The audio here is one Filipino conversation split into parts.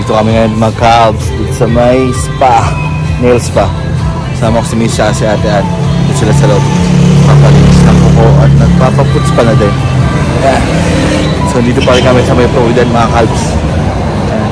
Dito kami ngayon mag-calves dito sa may spa, nail spa. Sama ko si Misha, si Ate Ann. Dito sila sa loob. Papalinis ng kuko at nagpapaputs pa na din. Ayan. So dito pa rin kami sa may Provident mga calves. Ayan.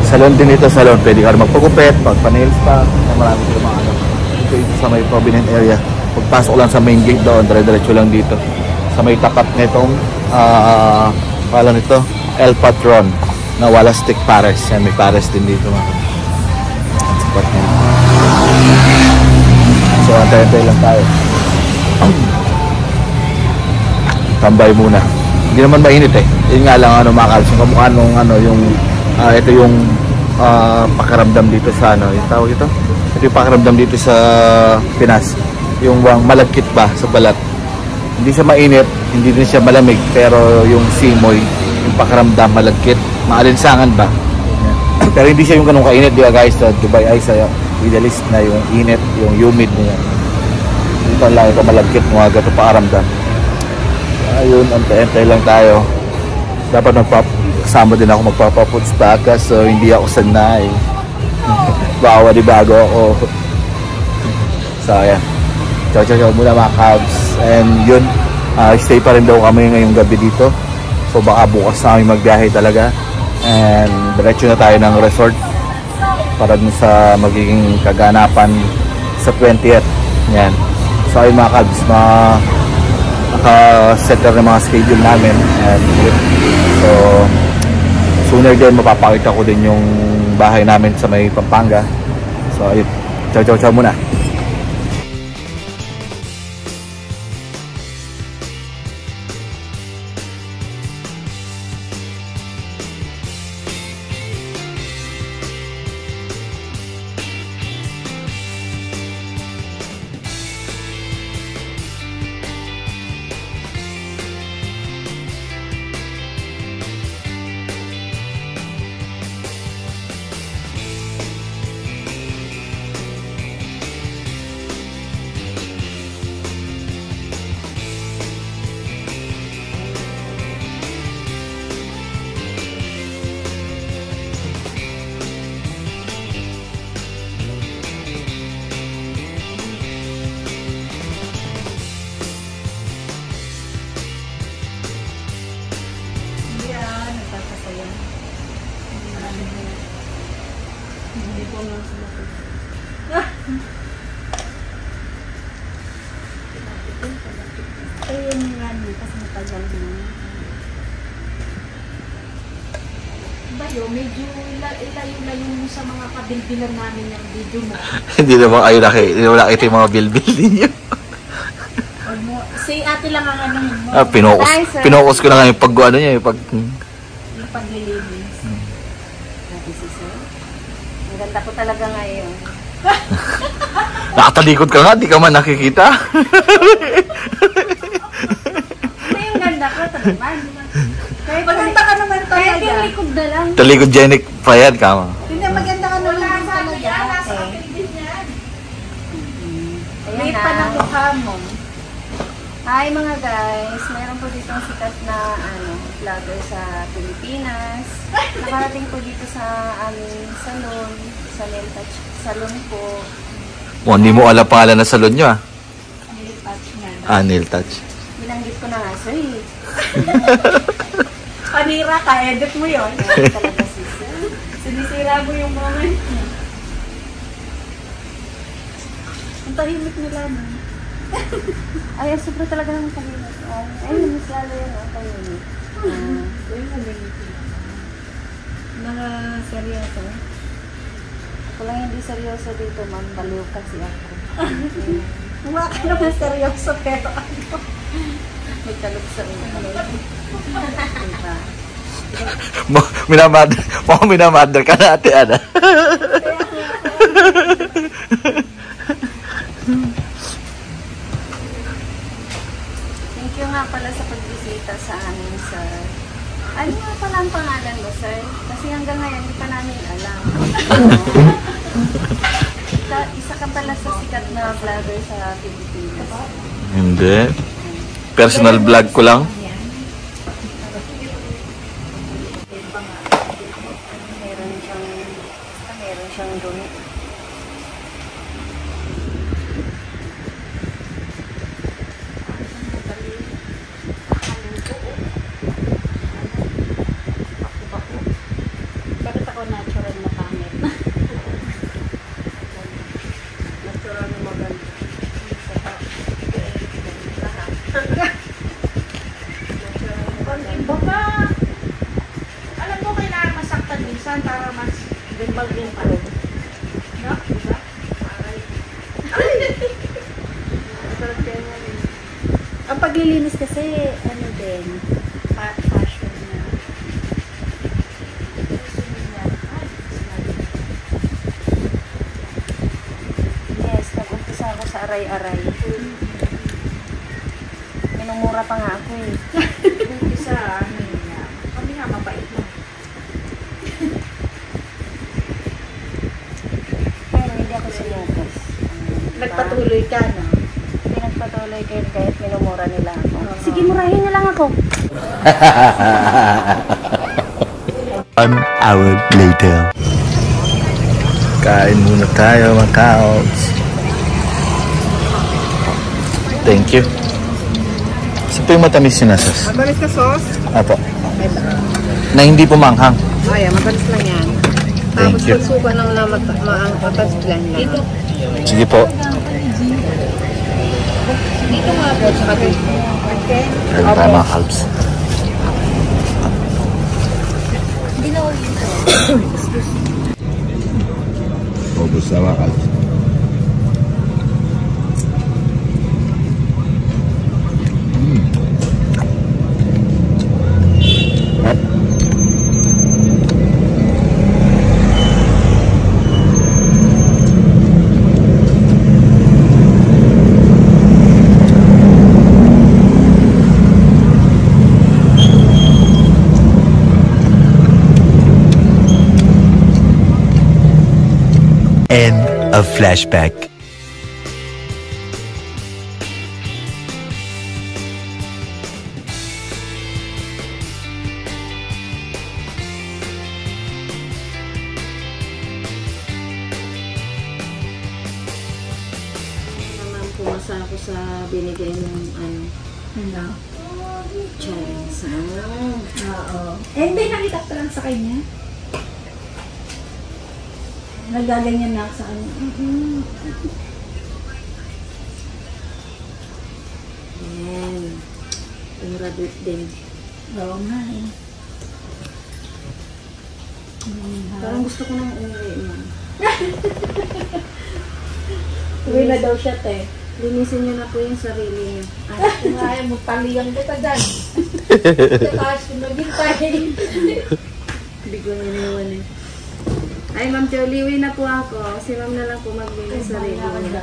Salon din ito, salon. Pwede ka rin magpagupit, magpa-nail spa. Marami dito mga ano. Dito sa may Provident area. Pagpasok lang sa main gate doon, dire-diretso lang dito. Sa may tapat nitong pala nito, El Patron na Walastic Pares. Yan, may Pares din dito mga. Spot nito. So antay-antay lang tayo. Tambay muna. Hindi naman mainit eh. Yun nga lang ano mga kalsong kamukha nung ano yung ito yung pakaramdam dito sa ano, yung tawag ito. Ito yung pakaramdam dito sa Pinas. Yung malagkit ba sa balat. Hindi siya mainit, hindi din siya malamig, pero yung simoy, yung pakaramdam malagkit, maalinsangan ba. Yeah. Pero hindi siya yung ganun kainit, di ba guys? So, Dubai Ice ay idealist na yung init, yung humid niya. Dito lang ito malagkit, mga gato pakaramdam. Ayun, antay-antay lang tayo. Dapat kasama din ako magpapaputs baka, so hindi ako sanay. Bawa di bago ako. So ayan, chow muna mga cabs. And yun, stay pa rin daw kami ngayong gabi dito. So baka bukas na kami magbiyahe talaga. And diretso na tayo ng resort para dun sa magiging kaganapan sa 20th. Yan. So ayun mga cabs, naka-set na ng mga schedule namin. And so sooner din mapapakita ko din yung bahay namin sa may Pampanga. So ayun, chow muna. Ayun nga niya kasi matagal na. Bayo, medyo ilayo-layo mo sa mga kabilbilan namin yung video mo. Hindi naman kayo nakita yung mga bilbil ninyo. Si ate lang ang ano mo. Pinokus ko na nga yung pag-ano niya, yung paglilinis. Ate si sir. Ang ganda ko talaga ngayon. Nakatalikod ka nga, di ka man nakikita. Yung ganda ko, talaman. Maganda ka naman talaga. Kaya yung likod na lang. Talikod Jenik pa yan, kama. Hindi, maganda ka naman talaga. Ayan pa ng mukha mo. Hi mga guys, mayroon po dito ang sikat na vlogger sa Pilipinas. Nakarating po dito sa aming salon, sa Nail Touch Salon po. Oh, hindi mo alam pangalan na salon nyo Nail Touch na. Nail Touch. Binanggit ko na nga, sir. Panira ka, edit mo yun. Talaga sis. Sinisira mo yung moment mo. Ang tahimik nila mo. Ay, sobra talaga ng tahimik. Ay, mas lalo yan. Tahimik. Naka-seryoso. Ako lang hindi seryoso dito, ma'am. Baliw kasi ako. Wala ka naman seryoso, pero ano? May kalog sa ulo. Diba? Minamadar ka na ate, Ana. Thank you nga pala sa pagbisita sa amin, sir. Ano nga pala ang pangalan mo, sir? Kasi hanggang ngayon, hindi pa namin alam. Isa ka pala sa sikat na vlogger sa Pilipinas. Hindi. Personal vlog ko lang. Meron siyang meron siyang dumi. Bakit ako natural na pangit? Natural na maganda. Baka, alam mo, kailangan masaktan minsan para mas gimbal yung palo. No? Diba? Ang paglilinis kasi, ano din, Fashion na. yes, nag-umpisa ako sa aray-aray. Minumura pa nga ako eh. Isa, kami nga mabait lang. Pero hindi ako sumukas. Nagpatuloy ka, no? Pinagpatuloy kayo kahit minumura nila ako. Sige, murahin niyo lang ako. 1 hour later. Kain muna tayo mga kaots. Thank you. Saan po yung matamis yung nasas? Matamis ka sauce? Apo. Na hindi po manghang. Oh, yeah, matamis lang yan. Thank Tapos you. pagsuka ng matamis lang lang. Sige po. Dito nga po, tsaka dito. Okay? Kain tayo mga kalbs. Obos na mga kalbs. End of flashback. Naman pumasa ako sa binigay ng Ano? challenge. Oo. Eh, hindi, nakita ko lang sa kanya. Nagaganyan na ako sa kanya. Ayan. Graduate din. Oo nga eh. Parang gusto ko nang umuwi mo. Uwi na daw siya, te. Linisin niyo na po yung sarili niyo. Ay, magpaliyang kita dyan. Tapos, maghintay. Biglang iniwan eh. Ay, Ma'am Jolie, uwi na po ako. Si Ma'am na lang po maglinis sa sarili niya.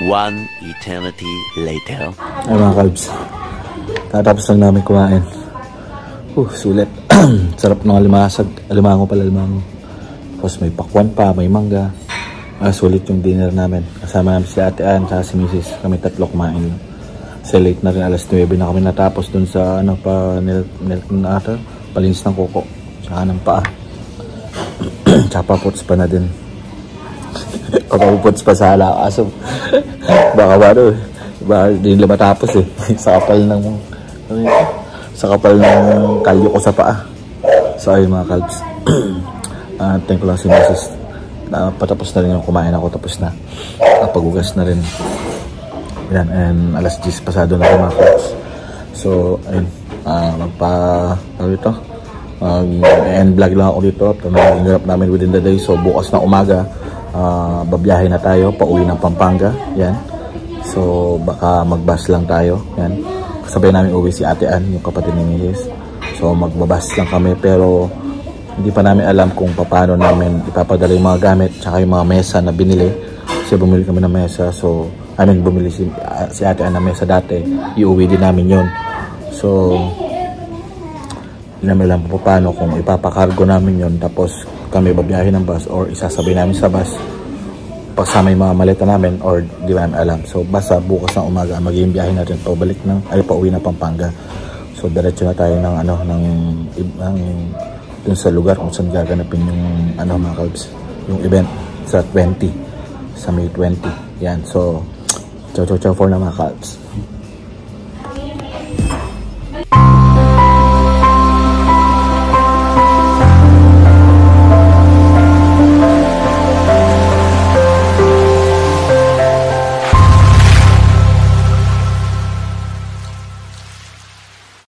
One eternity later. Ay mga kalbs. Tatapos lang namin kumain. Sulit. Sarap ng alimasag. Alimango pala, alimango. Tapos may pakwan pa, may mangga. Sulit yung dinner namin. Kasama namin si Ate Ann, saka si Mrs. Kami tatlo kumain lang. Kasi late na rin, alas 9 na kami natapos dun sa palinis ng kuko. Tsaka ng paa. Tsaka paputs pa na din. Papaputs pa sa hala. Kaso, baka ba doon? Baka hindi nila matapos eh. Sa kapal ng kalyo ko sa paa. So ayun mga kalbs. Thank you lang si Mrs. Patapos na rin yung kumain ako, tapos na. Pagugas na rin. Yan, and alas 10 pasado na rin mga kalbs. So ayun, end vlog lang ako dito. Nag-ingrap namin within the day. So bukas na umaga, babiyahe na tayo pauwi ng Pampanga. Yan. So baka mag-bus lang tayo. Yan. Sabay namin uwi si Ate Ann, yung kapatid ni Mrs. So magbabas lang kami, pero hindi pa namin alam kung paano namin ipapadala yung mga gamit tsaka yung mga mesa na binili. Kasi bumili kami ng mesa. So bumili si Ate Ann ng mesa dati. Iuwi din namin yun. So hindi namin alam kung paano, kung ipapakargo namin yun tapos kami babiyahe ng bus or isasabay namin sa bus. pasama yung mga maleta namin or di ba alam. So basta bukas ng umaga magiging biyahe natin pabalik ng pauwi na Pampanga. So diretso na tayo ng dun sa lugar kung saan gaganapin yung mga kalbs, yung event sa 20, sa May 20. Yan. So ciao for na mga kalbs.